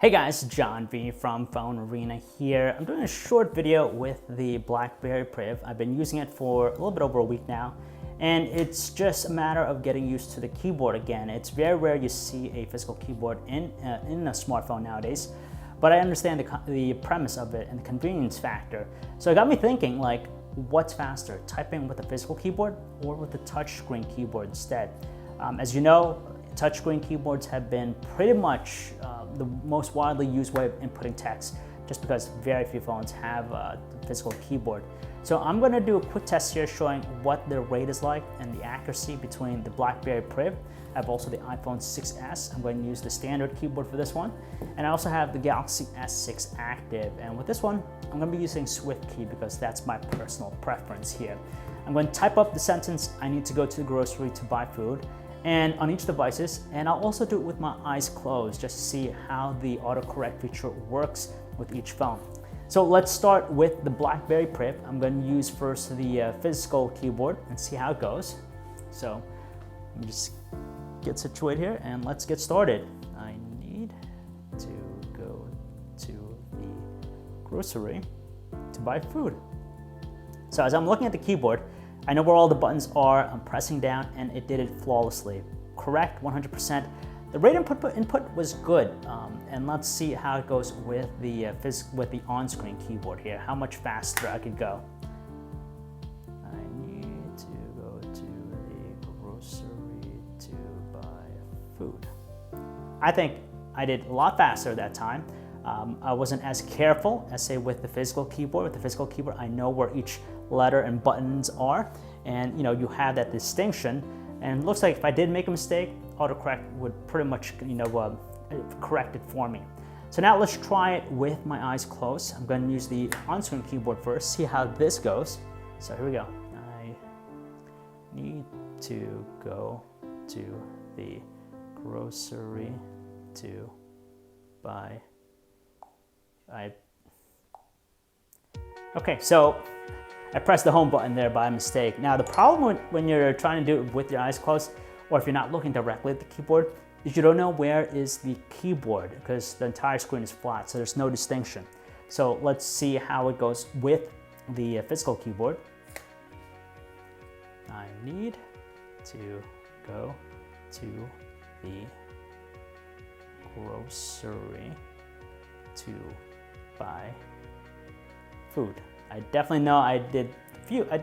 Hey guys, John V from PhoneArena here. I'm doing a short video with the BlackBerry Priv. I've been using it for a little bit over a week now, and it's just a matter of getting used to the keyboard again. It's very rare you see a physical keyboard in a smartphone nowadays, but I understand the premise of it and the convenience factor. So it got me thinking, like, what's faster, typing with a physical keyboard or with a touchscreen keyboard instead? As you know, touchscreen keyboards have been pretty much the most widely used way of inputting text, just because very few phones have a physical keyboard. So I'm going to do a quick test here showing what the rate is like and the accuracy between the BlackBerry Priv. I have also the iPhone 6s. I'm going to use the standard keyboard for this one. And I also have the Galaxy S6 active. And with this one, I'm going to be using SwiftKey because that's my personal preference here. I'm going to type up the sentence, "I need to go to the grocery to buy food," and on each devices, and I'll also do it with my eyes closed just to see how the autocorrect feature works with each phone. So let's start with the BlackBerry Priv. I'm going to use first the physical keyboard and see how it goes. So let me just get situated here and let's get started. I need to go to the grocery to buy food. So as I'm looking at the keyboard, I know where all the buttons are. I'm pressing down and it did it flawlessly. Correct, 100%. The rate input was good. And let's see how it goes with the on-screen keyboard here. How much faster I could go. I need to go to the grocery to buy food. I think I did a lot faster that time. I wasn't as careful as, say, with the physical keyboard. With the physical keyboard, I know where each letter and buttons are, and you have that distinction. And it looks like if I did make a mistake, autocorrect would pretty much correct it for me. So now let's try it with my eyes closed. I'm going to use the on-screen keyboard first, see how this goes. So here we go. I need to go to the grocery to buy. Okay, so I pressed the home button there by mistake. Now the problem when you're trying to do it with your eyes closed, or if you're not looking directly at the keyboard, is you don't know where is the keyboard because the entire screen is flat, so there's no distinction. So let's see how it goes with the physical keyboard. I need to go to the grocery to buy food. I definitely know I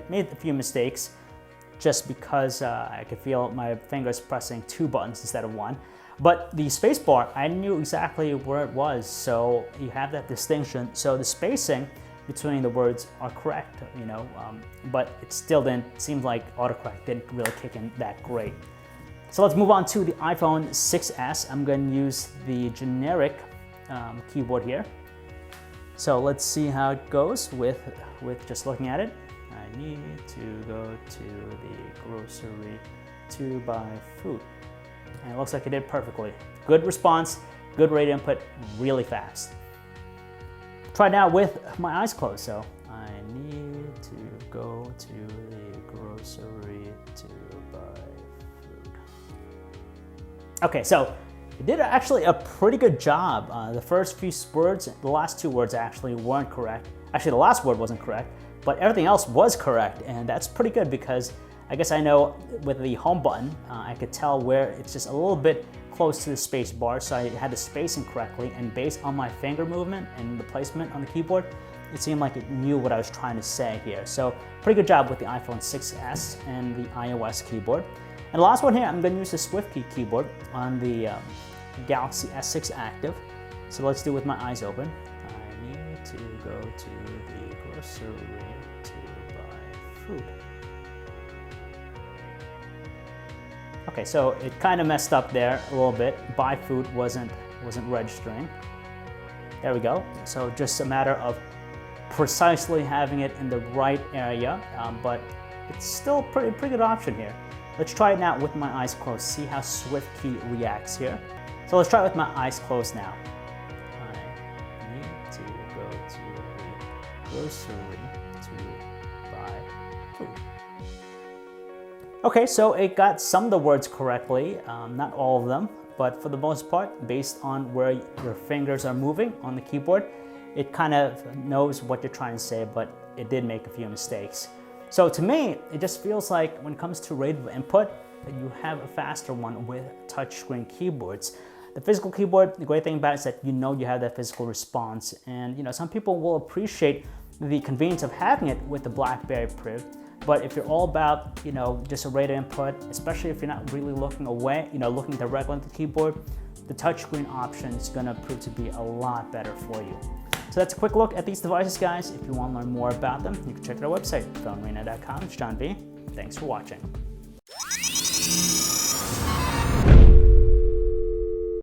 made a few mistakes just because I could feel my fingers pressing two buttons instead of one. But the space bar, I knew exactly where it was, so you have that distinction. So the spacing between the words are correct, but it still didn't seem like autocorrect didn't really kick in that great. So let's move on to the iPhone 6s. I'm going to use the generic keyboard here. So let's see how it goes with just looking at it. I need to go to the grocery to buy food. And it looks like it did perfectly. Good response, good rate input, really fast. Try now with my eyes closed. So I need to go to the grocery to buy food. Okay, so it did actually a pretty good job. The first few words, the last two words actually weren't correct. Actually, the last word wasn't correct, but everything else was correct, and that's pretty good because I guess I know with the home button, I could tell where it's just a little bit close to the space bar, so I had the spacing correctly, and based on my finger movement and the placement on the keyboard, it seemed like it knew what I was trying to say here. So pretty good job with the iPhone 6s and the iOS keyboard. And the last one here, I'm going to use the SwiftKey keyboard on the Galaxy S6 active. So let's do it with my eyes open. I need to go to the grocery to buy food. Okay, so it kind of messed up there a little bit. Buy food wasn't registering. There we go. So just a matter of precisely having it in the right area, but it's still a pretty good option here. Let's try it now with my eyes closed, see how SwiftKey reacts here. So let's try it with my eyes closed now. I need to go to the grocery to buy food. Okay, so it got some of the words correctly, not all of them, but for the most part, based on where your fingers are moving on the keyboard, it kind of knows what you're trying to say, but it did make a few mistakes. So to me, it just feels like when it comes to rate of input, that you have a faster one with touchscreen keyboards. The physical keyboard, the great thing about it is that you know you have that physical response, and some people will appreciate the convenience of having it with the BlackBerry Priv. But if you're all about, just a rate of input, especially if you're not really looking away, looking directly at the keyboard, the touchscreen option is gonna prove to be a lot better for you. So that's a quick look at these devices, guys. If you want to learn more about them, you can check out our website, PhoneArena.com. It's John B. Thanks for watching.